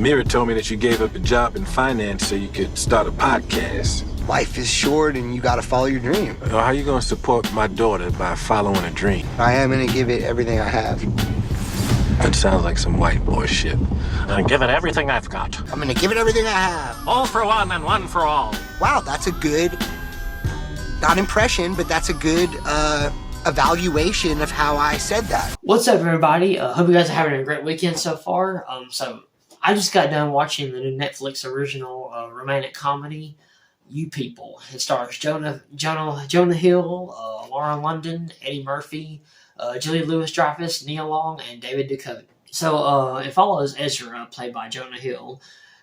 Amira told me that you gave up a job in finance so you could start a podcast. Life is short and you gotta follow your dream. How are you gonna support my daughter by following a dream? I am gonna give it everything I have. That sounds like some white boy shit. And give it everything I've got. I'm gonna give it everything I have. All for one and one for all. Wow, that's a good, not impression, but that's a good evaluation of how I said that. What's up, everybody? Hope you guys are having a great weekend so far. So I just got done watching the new Netflix original romantic comedy, You People. It stars Jonah Hill, Lauren London, Eddie Murphy, Julia Louis-Dreyfus, Nia Long, and David Duchovny. So it follows Ezra, played by Jonah Hill,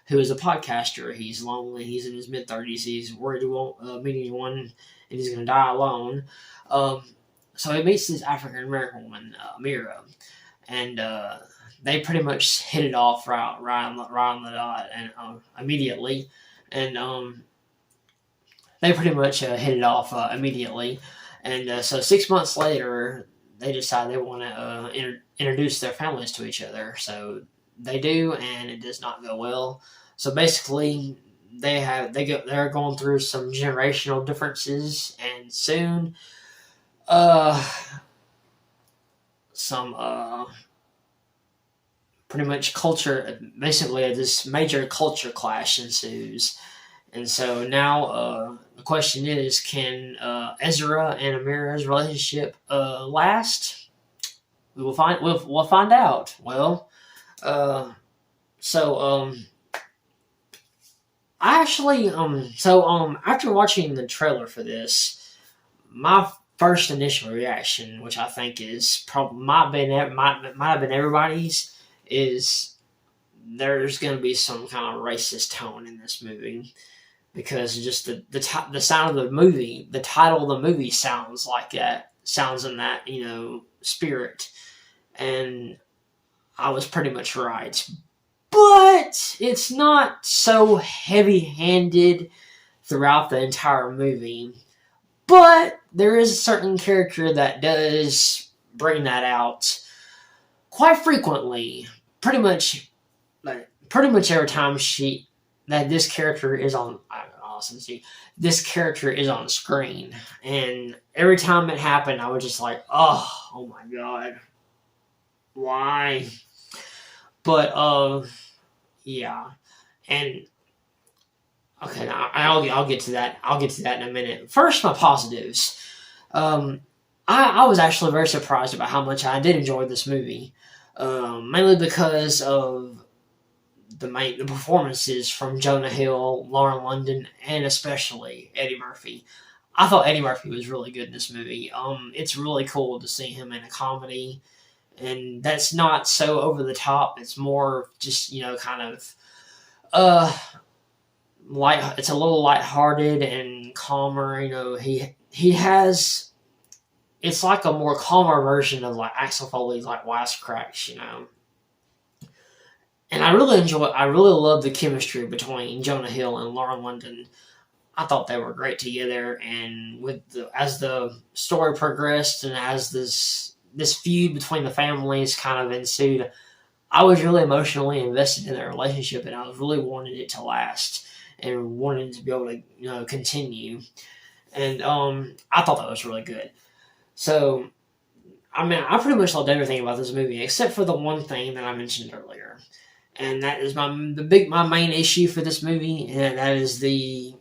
who is a podcaster. He's lonely. He's in his mid-30s. He's worried he won't meet anyone, and he's going to die alone. So he meets this African-American woman, Amira, and they pretty much hit it off right on the dot and immediately. And they pretty much hit it off immediately. And so 6 months later, they decide they want to introduce their families to each other. So they do, and it does not go well. So basically, they're going through some generational differences, and soon, pretty much basically this major culture clash ensues. And so now the question is, can Ezra and Amira's relationship last? We'll find out. Well, I actually after watching the trailer for this, my first initial reaction, which I think is probably might have been everybody's, is there's going to be some kind of racist tone in this movie, because just the sound of the movie, the title of the movie sounds in that spirit, and I was pretty much right. But it's not so heavy-handed throughout the entire movie. But there is a certain character that does bring that out quite frequently. Pretty much every time this character is on. This character is on screen, and every time it happened, I was just like, oh my god, why? But yeah, and okay, now I'll get to that. I'll get to that in a minute. First, my positives. I was actually very surprised about how much I did enjoy this movie, mainly because of the performances from Jonah Hill, Lauren London, and especially Eddie Murphy. I thought Eddie Murphy was really good in this movie. It's really cool to see him in a comedy, and that's not so over the top. It's more just kind of light. It's a little lighthearted and calmer. He has. It's like a more calmer version of like Axel Foley's like Wisecracks, And I really love the chemistry between Jonah Hill and Lauren London. I thought they were great together, and as the story progressed and as this feud between the families kind of ensued, I was really emotionally invested in their relationship, and I was really wanted it to last and wanted to be able to continue. And I thought that was really good. So, I mean, I pretty much loved everything about this movie except for the one thing that I mentioned earlier. And that is my main issue for this movie, and that is the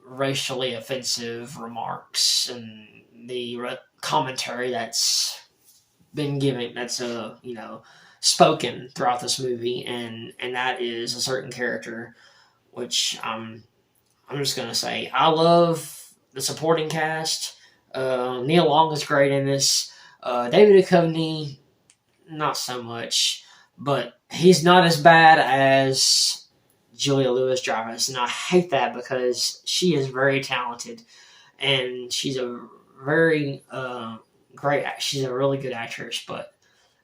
racially offensive remarks and the commentary that's been given, that's spoken throughout this movie, and that is a certain character, which I'm just gonna say I love the supporting cast. Nia Long is great in this. David Duchovny, not so much. But he's not as bad as Julia Louis-Dreyfus, and I hate that because she is very talented, and she's a very she's a really good actress, but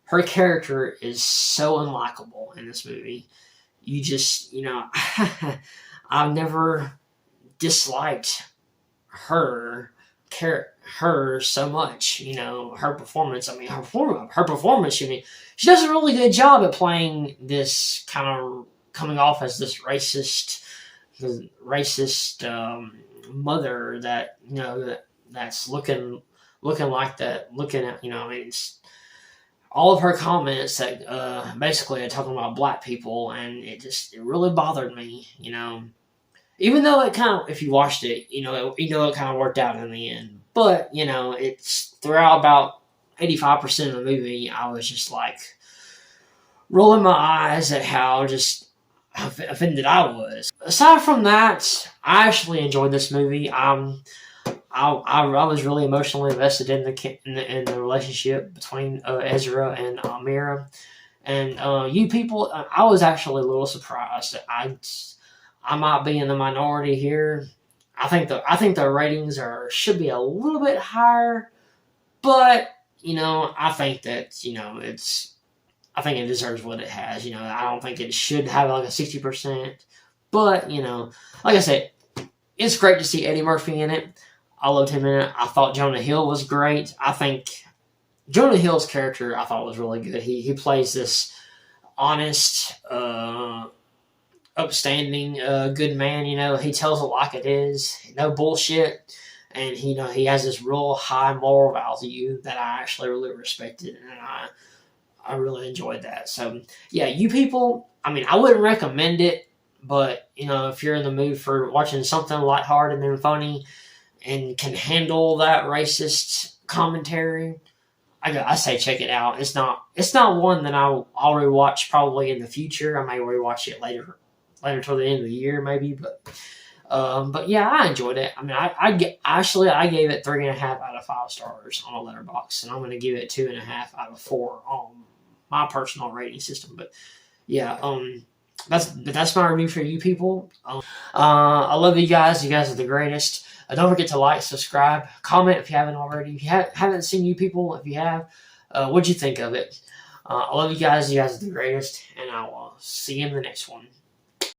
her character is so unlikable in this movie. You just, I've never disliked her so much, her performance. I mean, her performance, she does a really good job at playing this kind coming off as this racist mother that that's looking like that, looking at it's all of her comments that basically are talking about black people, and it really bothered me, even though it kind of, if you watched it, it kind of worked out in the end. But it's throughout about 85% of the movie, I was just like rolling my eyes at how just offended I was. Aside from that, I actually enjoyed this movie. I was really emotionally invested in the relationship between Ezra and Amira, and you people. I was actually a little surprised. I might be in the minority here. I think the ratings should be a little bit higher, but I think that I think it deserves what it has. I don't think it should have like a 60%, but like I said, it's great to see Eddie Murphy in it. I loved him in it. I thought Jonah Hill was great. I think Jonah Hill's character I thought was really good. He plays this honest, upstanding, good man. He tells it like it is, no bullshit, and he has this real high moral value that I actually really respected, and I really enjoyed that. So yeah, you people. I mean, I wouldn't recommend it, but if you're in the mood for watching something lighthearted and funny, and can handle that racist commentary, I say check it out. It's not one that I'll rewatch probably in the future. I may rewatch it later toward the end of the year maybe, but yeah, I enjoyed it. I mean, I gave it 3.5 out of 5 stars on a letterbox, and I'm going to give it 2.5 out of 4 on my personal rating system. But yeah, that's my review for you people. I love you guys. You guys are the greatest. Don't forget to like, subscribe, comment if you haven't already. If you haven't seen you people, if you have, what'd you think of it? I love you guys. You guys are the greatest, and I will see you in the next one.